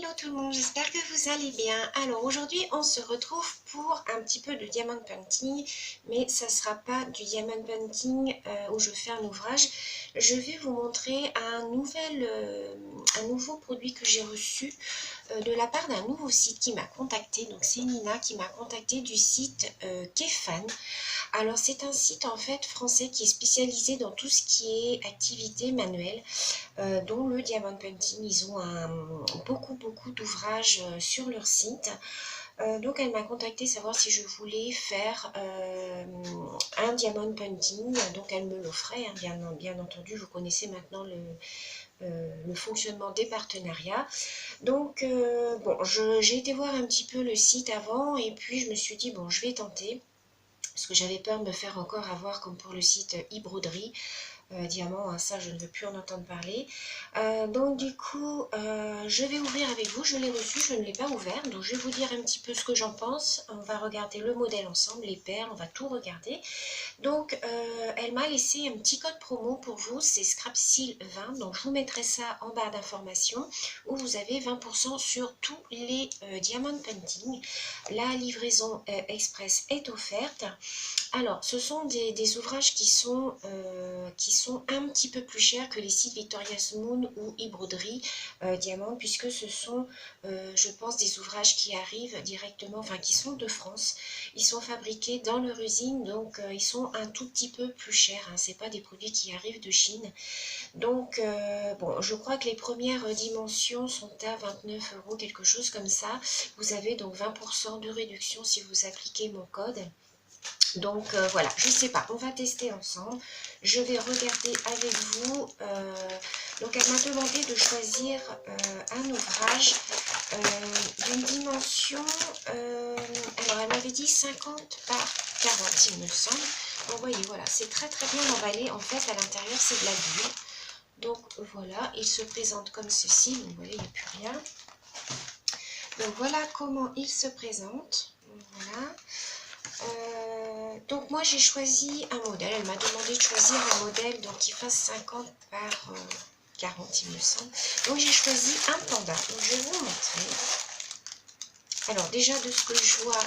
Hello tout le monde, j'espère que vous allez bien. Alors aujourd'hui on se retrouve pour un petit peu de diamond painting, mais ça ne sera pas du diamond painting où je fais un ouvrage. Je vais vous montrer un nouveau produit que j'ai reçu de la part d'un nouveau site qui m'a contacté. Donc c'est Nina qui m'a contacté du site Kefan. Alors c'est un site en fait français qui est spécialisé dans tout ce qui est activité manuelle, dont le diamond painting. Ils ont beaucoup d'ouvrages sur leur site. Donc elle m'a contacté savoir si je voulais faire un diamond painting. Donc elle me l'offrait, hein, bien entendu. Vous connaissez maintenant le fonctionnement des partenariats. Donc bon, j'ai été voir un petit peu le site avant et puis je me suis dit bon, je vais tenter. Parce que j'avais peur de me faire encore avoir comme pour le site e-broderie. Diamant, hein, ça je ne veux plus en entendre parler. Donc du coup, je vais ouvrir avec vous. Je l'ai reçu, je ne l'ai pas ouvert. Donc je vais vous dire un petit peu ce que j'en pense. On va regarder le modèle ensemble, les perles, on va tout regarder. Donc elle m'a laissé un petit code promo pour vous, c'est Scrapseal20. Donc je vous mettrai ça en barre d'informations où vous avez 20% sur tous les diamond painting. La livraison express est offerte. Alors, ce sont des ouvrages qui sont un petit peu plus chers que les sites Victoria's Moon ou e-broderie Diamant, puisque ce sont, je pense, des ouvrages qui arrivent directement, enfin qui sont de France. Ils sont fabriqués dans leur usine, donc ils sont un tout petit peu plus chers. Hein. Ce n'est pas des produits qui arrivent de Chine. Donc, bon, je crois que les premières dimensions sont à 29 €, quelque chose comme ça. Vous avez donc 20% de réduction si vous appliquez mon code. Donc voilà, je sais pas, on va tester ensemble. Je vais regarder avec vous. Donc elle m'a demandé de choisir un ouvrage d'une dimension, alors elle m'avait dit 50 par 40 il me semble. Donc vous voyez, voilà, c'est très bien emballé. En fait, à l'intérieur, c'est de la bulle. Donc voilà, il se présente comme ceci. Vous voyez, il n'y a plus rien. Donc voilà comment il se présente. Voilà. Donc moi j'ai choisi un modèle, elle m'a demandé de choisir un modèle donc qui fasse 50 par 40 il me semble. Donc j'ai choisi un panda, donc je vais vous montrer. Alors déjà de ce que je vois,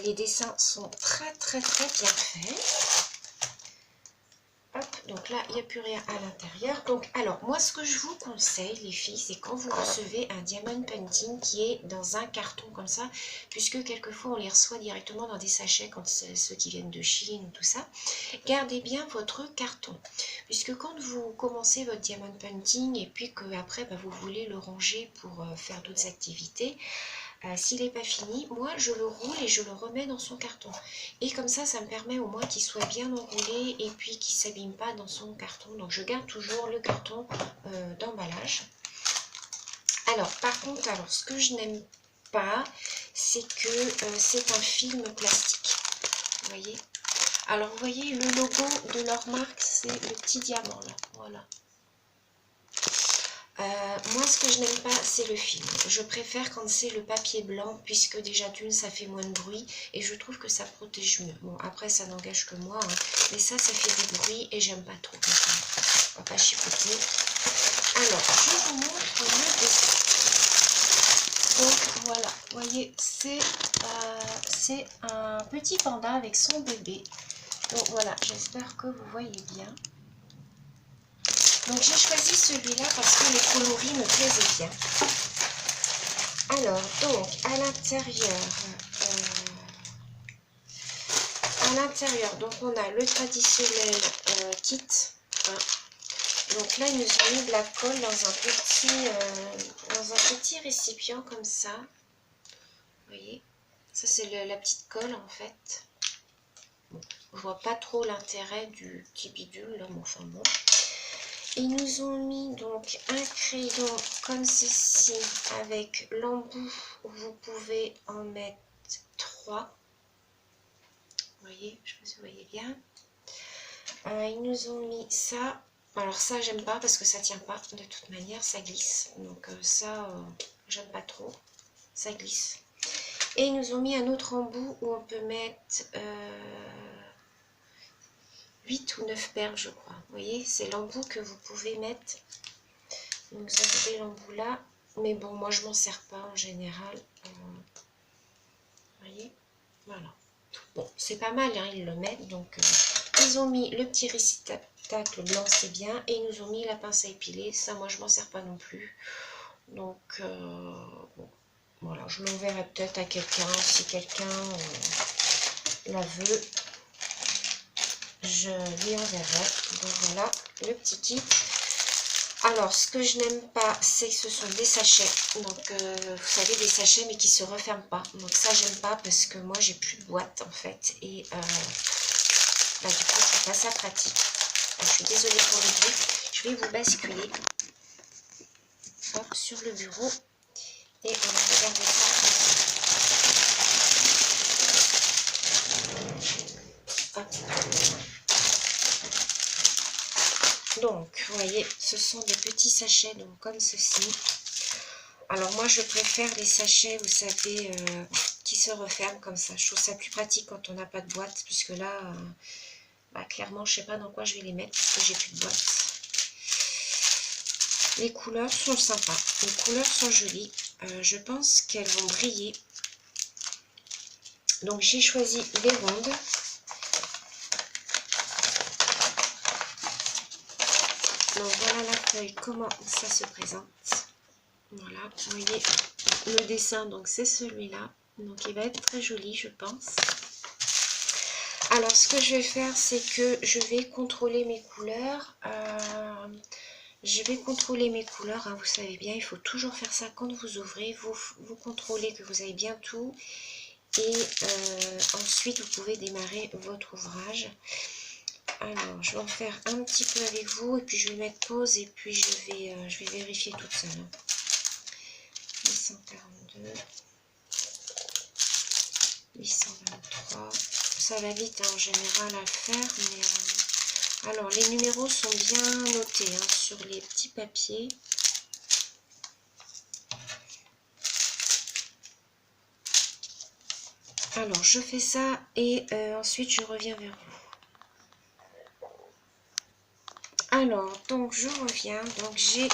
les dessins sont très bien faits. Hop, donc là, il n'y a plus rien à l'intérieur. Donc, alors, moi, ce que je vous conseille, les filles, c'est quand vous recevez un diamond painting qui est dans un carton comme ça, puisque quelquefois, on les reçoit directement dans des sachets, quand c'est ceux qui viennent de Chine ou tout ça. Gardez bien votre carton, puisque quand vous commencez votre diamond painting et puis qu'après, vous voulez le ranger pour faire d'autres activités, s'il n'est pas fini, moi je le roule et je le remets dans son carton. Et comme ça me permet au moins qu'il soit bien enroulé et puis qu'il ne s'abîme pas dans son carton. Donc je garde toujours le carton d'emballage. Alors par contre, ce que je n'aime pas, c'est que c'est un film plastique. Vous voyez? Alors vous voyez le logo de leur marque, c'est le petit diamant là. Voilà. Moi, ce que je n'aime pas, c'est le film. Je préfère quand c'est le papier blanc, puisque déjà d'une, ça fait moins de bruit, et je trouve que ça protège mieux. Bon, après, ça n'engage que moi, hein, mais ça fait du bruit, et j'aime pas trop. On va pas chipoter. Alors, je vous montre le dessin. Donc, voilà, vous voyez, c'est un petit panda avec son bébé. Donc, voilà, j'espère que vous voyez bien. Donc j'ai choisi celui-là parce que les coloris me plaisaient bien. Alors, donc, à l'intérieur, donc on a le traditionnel kit. Hein. Donc là, ils nous ont mis de la colle dans un petit récipient comme ça. Vous voyez, ça c'est la petite colle en fait. Je vois pas trop l'intérêt du petit bidule là, mais enfin bon. Ils nous ont mis donc un crayon comme ceci avec l'embout. Vous pouvez en mettre 3. Vous voyez, je sais pas si vous voyez bien. Ils nous ont mis ça. Alors ça, j'aime pas parce que ça tient pas. De toute manière, ça glisse. Donc ça, j'aime pas trop. Ça glisse. Et ils nous ont mis un autre embout où on peut mettre 8 ou 9 perles, je crois. Vous voyez, c'est l'embout que vous pouvez mettre. Donc vous avez l'embout là. Mais bon, moi je m'en sers pas en général. Vous voyez, voilà. Bon, c'est pas mal, hein, ils le mettent. Donc, ils ont mis le petit réceptacle blanc, c'est bien. Et ils nous ont mis la pince à épiler. Ça, moi, je m'en sers pas non plus. Donc, bon, voilà, je l'enverrai peut-être à quelqu'un. Si quelqu'un la veut, je lui enverrai. Donc, voilà, le petit kit. Alors, ce que je n'aime pas, c'est que ce sont des sachets. Donc, vous savez, des sachets, mais qui se referment pas. Donc, ça, j'aime pas parce que moi, j'ai plus de boîte, en fait. Et bah, du coup, c'est pas ça pratique. Donc, je suis désolée pour le bruit. Je vais vous basculer hop, sur le bureau. Et on va regarder ça. Hop. Donc, vous voyez, ce sont des petits sachets, donc comme ceci. Alors moi je préfère les sachets, vous savez, qui se referment comme ça. Je trouve ça plus pratique quand on n'a pas de boîte, puisque là, bah, clairement, je ne sais pas dans quoi je vais les mettre, parce que j'ai plus de boîte. Les couleurs sont sympas, les couleurs sont jolies. Je pense qu'elles vont briller. Donc j'ai choisi les rondes. Donc voilà la feuille, comment ça se présente. Voilà, vous voyez le dessin, donc c'est celui-là. Donc il va être très joli, je pense. Alors ce que je vais faire, c'est que je vais contrôler mes couleurs. Hein, vous savez bien, il faut toujours faire ça quand vous ouvrez. Vous contrôlez que vous avez bien tout. Et ensuite, vous pouvez démarrer votre ouvrage. Alors, je vais en faire un petit peu avec vous. Et puis, je vais mettre pause. Et puis, je vais vérifier toute seule. 842. 823. Ça va vite hein, en général à le faire. Mais, alors, les numéros sont bien notés hein, sur les petits papiers. Alors, je fais ça et ensuite, je reviens vers vous. Alors, donc, je reviens. Donc, j'ai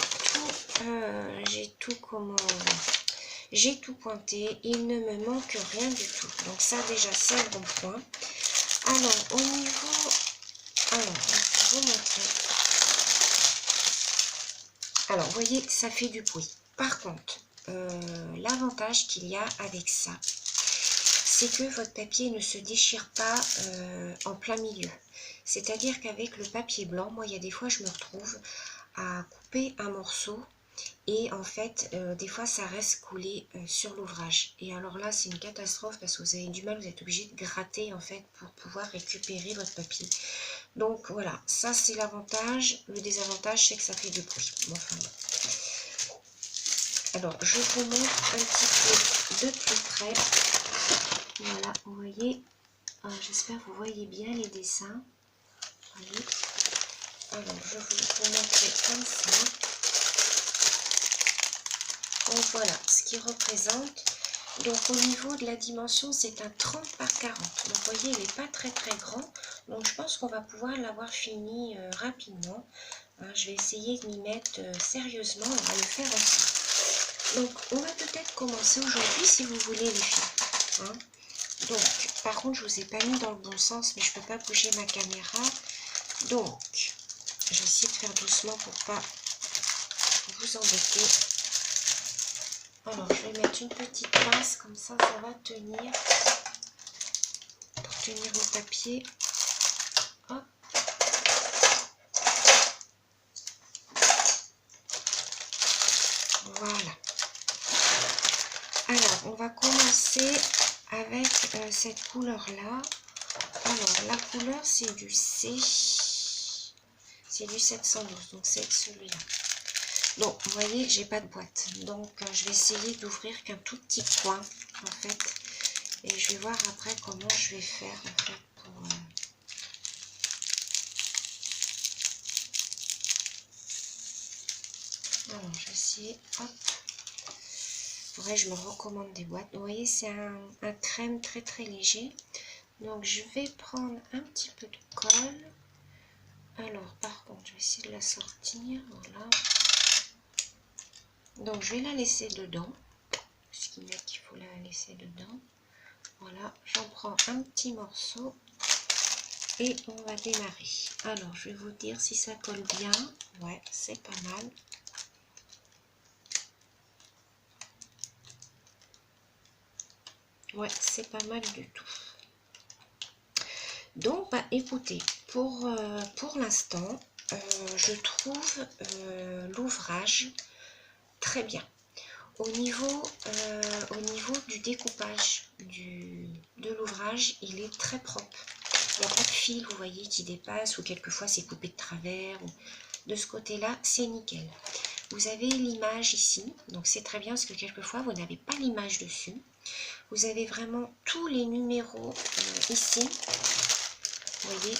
tout pointé. Il ne me manque rien du tout. Donc, ça, déjà, c'est un bon point. Alors, au niveau... Alors, je vais vous montrer. Alors, vous voyez, ça fait du bruit. Par contre, l'avantage qu'il y a avec ça, c'est que votre papier ne se déchire pas en plein milieu. C'est-à-dire qu'avec le papier blanc, moi, il y a des fois, je me retrouve à couper un morceau et en fait, des fois, ça reste collé sur l'ouvrage. Et alors là, c'est une catastrophe parce que vous avez du mal, vous êtes obligé de gratter en fait pour pouvoir récupérer votre papier. Donc voilà, ça c'est l'avantage. Le désavantage, c'est que ça fait du bruit. Bon, enfin, bon. Alors, je vous montre un petit peu de plus près. Voilà, vous voyez, j'espère que vous voyez bien les dessins. Voyez. Alors, je vais vous montrer comme ça. Donc voilà ce qu'il représente. Donc au niveau de la dimension, c'est un 30 par 40. Donc vous voyez, il n'est pas très très grand. Donc je pense qu'on va pouvoir l'avoir fini rapidement. Hein, je vais essayer de m'y mettre sérieusement. On va le faire ensemble. Donc on va peut-être commencer aujourd'hui si vous voulez les filles. Hein. Donc par contre je ne vous ai pas mis dans le bon sens, mais je ne peux pas bouger ma caméra. Donc je vais essayer de faire doucement pour ne pas vous embêter. Alors, je vais mettre une petite pince, comme ça, ça va tenir. Pour tenir mon papier. Hop. Voilà. Alors, on va commencer avec cette couleur-là. Alors, la couleur, c'est du C. C'est du 712, donc c'est celui-là. Donc, vous voyez, j'ai pas de boîte. Donc, je vais essayer d'ouvrir qu'un tout petit coin, en fait. Et je vais voir après comment je vais faire, en fait, pour... Alors, je vais essayer, hop. Faudrait que je me recommande des boîtes. Vous voyez, c'est un crème très très léger. Donc, je vais prendre un petit peu de colle. Alors, par contre, je vais essayer de la sortir. Voilà. Donc je vais la laisser dedans, ce qui met qu'il faut la laisser dedans. Voilà, j'en prends un petit morceau et on va démarrer. Alors je vais vous dire si ça colle bien. Ouais, c'est pas mal. Ouais, c'est pas mal du tout. Donc, bah, écoutez, pour l'instant, je trouve l'ouvrage très bien. Au niveau du découpage de l'ouvrage, il est très propre. Il n'y a pas de fil, vous voyez, qui dépasse, ou quelquefois c'est coupé de travers. De ce côté-là, c'est nickel. Vous avez l'image ici, donc c'est très bien parce que quelquefois vous n'avez pas l'image dessus. Vous avez vraiment tous les numéros ici. Vous voyez,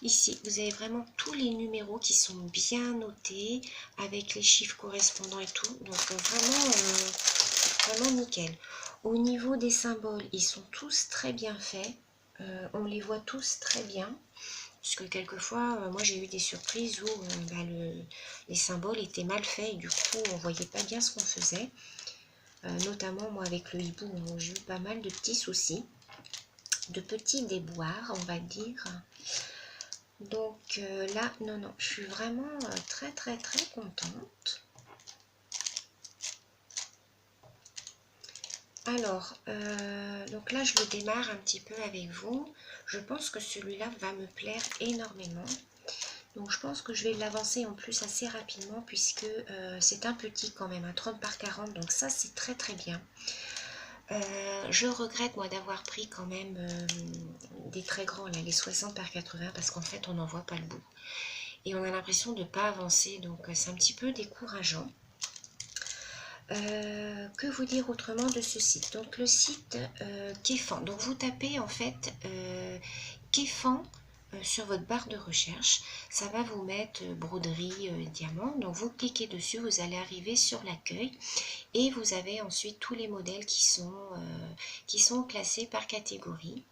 ici, vous avez vraiment tous les numéros qui sont bien notés avec les chiffres correspondants et tout. Donc vraiment nickel. Au niveau des symboles, ils sont tous très bien faits. On les voit tous très bien. Parce que quelquefois, moi j'ai eu des surprises où les symboles étaient mal faits et du coup on voyait pas bien ce qu'on faisait. Notamment moi avec le hibou, j'ai eu pas mal de petits soucis, de petits déboires on va dire. Donc là, non, je suis vraiment très contente. Alors, donc là je le démarre un petit peu avec vous. Je pense que celui-là va me plaire énormément. Donc je pense que je vais l'avancer en plus assez rapidement puisque c'est un petit quand même, un 30 par 40. Donc ça c'est très bien. Je regrette moi d'avoir pris quand même des très grands, là, les 60 par 80, parce qu'en fait on n'en voit pas le bout. Et on a l'impression de ne pas avancer, donc c'est un petit peu décourageant. Que vous dire autrement de ce site? Donc le site Kefan. Donc vous tapez en fait Kefan sur votre barre de recherche. Ça va vous mettre broderie diamant. Donc vous cliquez dessus, vous allez arriver sur l'accueil et vous avez ensuite tous les modèles qui sont classés par catégorie.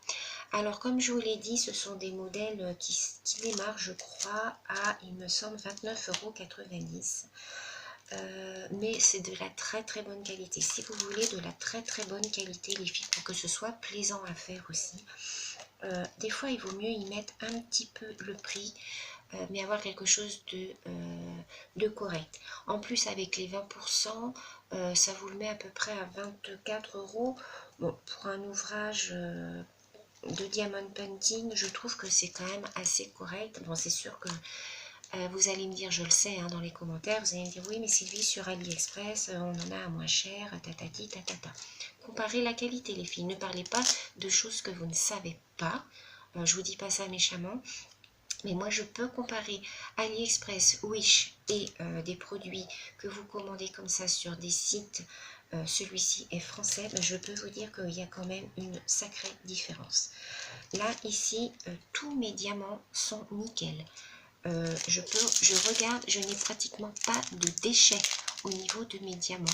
Alors comme je vous l'ai dit, ce sont des modèles qui démarrent je crois à, il me semble, 29,90 €. Mais c'est de la très bonne qualité. Si vous voulez de la très bonne qualité les filles, pour que ce soit plaisant à faire aussi, des fois il vaut mieux y mettre un petit peu le prix, mais avoir quelque chose de correct. En plus avec les 20%, ça vous le met à peu près à 24 €. Bon, pour un ouvrage de diamond painting, je trouve que c'est quand même assez correct. Bon, c'est sûr que vous allez me dire, je le sais hein, dans les commentaires, vous allez me dire oui mais Sylvie sur AliExpress on en a à moins cher, tatati tatata. Comparez la qualité les filles, ne parlez pas de choses que vous ne savez pas, je vous dis pas ça méchamment, mais moi je peux comparer AliExpress, Wish et des produits que vous commandez comme ça sur des sites, celui-ci est français, mais je peux vous dire qu'il y a quand même une sacrée différence. Là ici, tous mes diamants sont nickel. Je regarde, je n'ai pratiquement pas de déchets au niveau de mes diamants.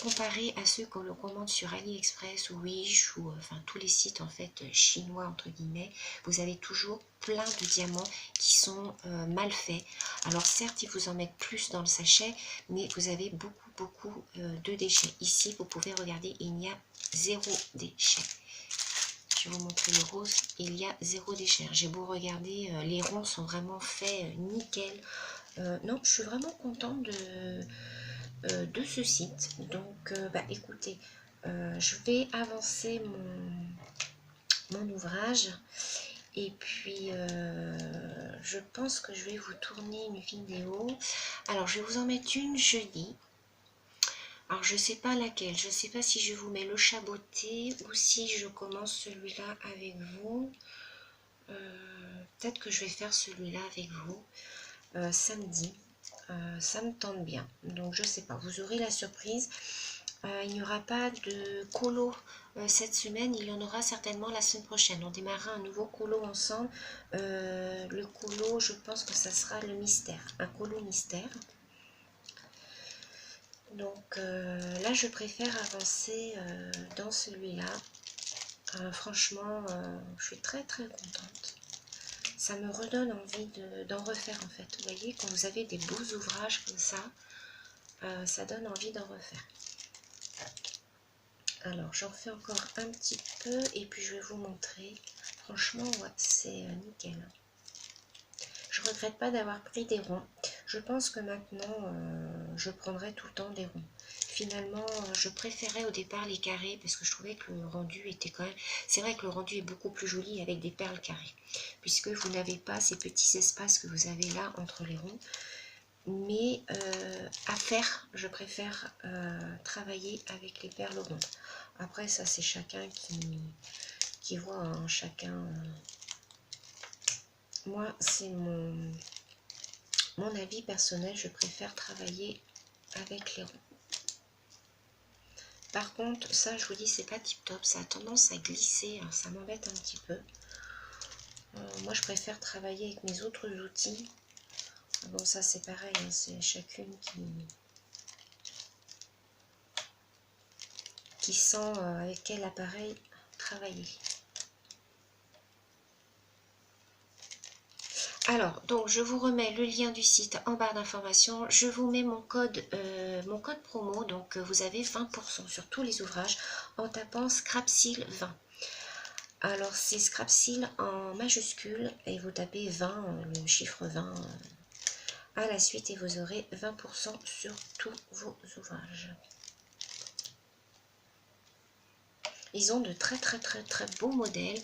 Comparé à ceux qu'on le commande sur AliExpress ou Wish ou enfin tous les sites en fait chinois entre guillemets, vous avez toujours plein de diamants qui sont mal faits. Alors certes ils vous en mettent plus dans le sachet, mais vous avez beaucoup de déchets. Ici vous pouvez regarder, il n'y a zéro déchet. Je vais vous montrer le rose, il y a zéro déchet. J'ai beau regarder, les ronds sont vraiment faits nickel. Non, je suis vraiment contente de ce site. Donc, bah, écoutez, je vais avancer mon ouvrage. Et puis, je pense que je vais vous tourner une vidéo. Alors, je vais vous en mettre une jeudi. Alors je sais pas laquelle, je sais pas si je vous mets le chaboté ou si je commence celui-là avec vous. Peut-être que je vais faire celui-là avec vous samedi. Ça me tente bien, donc je sais pas, vous aurez la surprise. Il n'y aura pas de colo cette semaine, il y en aura certainement la semaine prochaine. On démarrera un nouveau colo ensemble. Le colo, je pense que ça sera le mystère, un colo mystère. Donc là, je préfère avancer dans celui-là. Franchement, je suis très contente. Ça me redonne envie d'en refaire en fait. Vous voyez, quand vous avez des beaux ouvrages comme ça, ça donne envie d'en refaire. Alors j'en fais encore un petit peu et puis je vais vous montrer. Franchement, ouais, c'est nickel. Je regrette pas d'avoir pris des ronds. Je pense que maintenant, je prendrai tout le temps des ronds. Finalement, je préférais au départ les carrés parce que je trouvais que le rendu était quand même... C'est vrai que le rendu est beaucoup plus joli avec des perles carrées, puisque vous n'avez pas ces petits espaces que vous avez là entre les ronds. Mais à faire, je préfère travailler avec les perles rondes. Après, ça, c'est chacun qui voit, hein, chacun... moi, c'est mon avis personnel, je préfère travailler avec les ronds. Par contre, ça, je vous dis, c'est pas tip top, ça a tendance à glisser, hein, ça m'embête un petit peu. Moi, je préfère travailler avec mes autres outils. Bon, ça, c'est pareil, hein, c'est chacune qui sent avec quel appareil travailler. Alors, donc je vous remets le lien du site en barre d'informations. Je vous mets mon code promo, donc vous avez 20% sur tous les ouvrages en tapant Scrapsil 20. Alors c'est Scrapsil en majuscule et vous tapez 20, le chiffre 20 à la suite et vous aurez 20% sur tous vos ouvrages. Ils ont de très beaux modèles.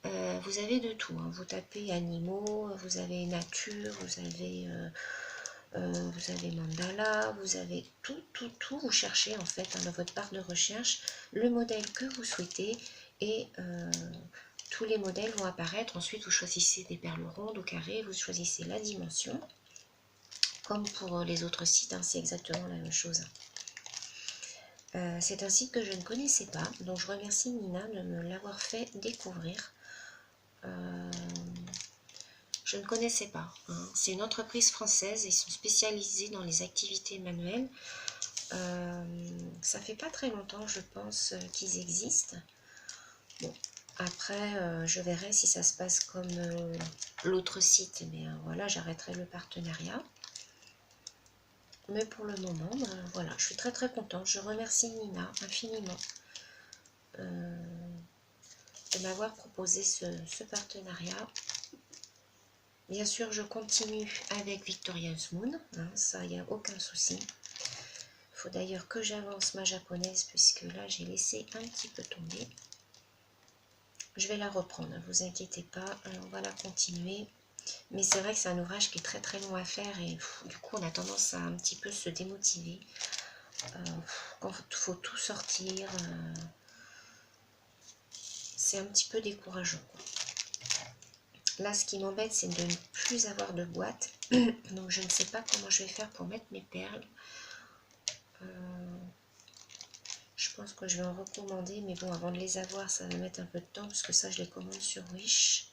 Vous avez de tout, hein. Vous tapez animaux, vous avez nature, vous avez mandala, vous avez tout. Vous cherchez en fait, hein, dans votre barre de recherche le modèle que vous souhaitez et tous les modèles vont apparaître. Ensuite, vous choisissez des perles rondes ou carrées, vous choisissez la dimension. Comme pour les autres sites, hein, c'est exactement la même chose. C'est un site que je ne connaissais pas, donc je remercie Nina de me l'avoir fait découvrir. Je ne connaissais pas, hein. C'est une entreprise française, ils sont spécialisés dans les activités manuelles. Ça fait pas très longtemps, je pense, qu'ils existent. Bon, après, je verrai si ça se passe comme l'autre site, mais voilà, j'arrêterai le partenariat. Mais pour le moment, voilà, je suis très contente. Je remercie Nina infiniment de m'avoir proposé ce partenariat. Bien sûr, je continue avec Victoria's Moon, hein, ça, il n'y a aucun souci. Il faut d'ailleurs que j'avance ma japonaise, puisque là, j'ai laissé un petit peu tomber. Je vais la reprendre, ne vous inquiétez pas, on va la continuer. Mais c'est vrai que c'est un ouvrage qui est très long à faire, et du coup, on a tendance à un petit peu se démotiver. Quand il faut tout sortir, c'est un petit peu décourageant, quoi. Là, ce qui m'embête, c'est de ne plus avoir de boîte. Donc, je ne sais pas comment je vais faire pour mettre mes perles. Je pense que je vais en recommander. Mais bon, avant de les avoir, ça va mettre un peu de temps. Parce que ça, je les commande sur Wish.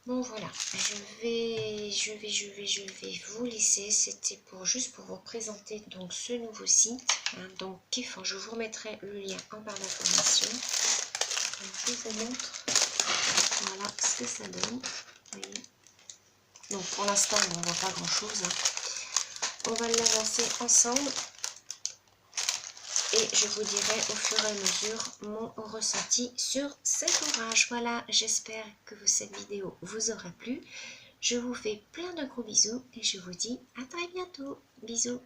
Bon, voilà. Je vais vous laisser. C'était juste pour vous présenter donc ce nouveau site. Hein, donc, Kiff. Je vous remettrai le lien en barre d'informations. Je vous montre. Voilà ce que ça donne. Vous voyez. Donc pour l'instant, on ne voit pas grand chose. On va l'avancer ensemble. Et je vous dirai au fur et à mesure mon ressenti sur cet ouvrage. Voilà, j'espère que cette vidéo vous aura plu. Je vous fais plein de gros bisous et je vous dis à très bientôt. Bisous.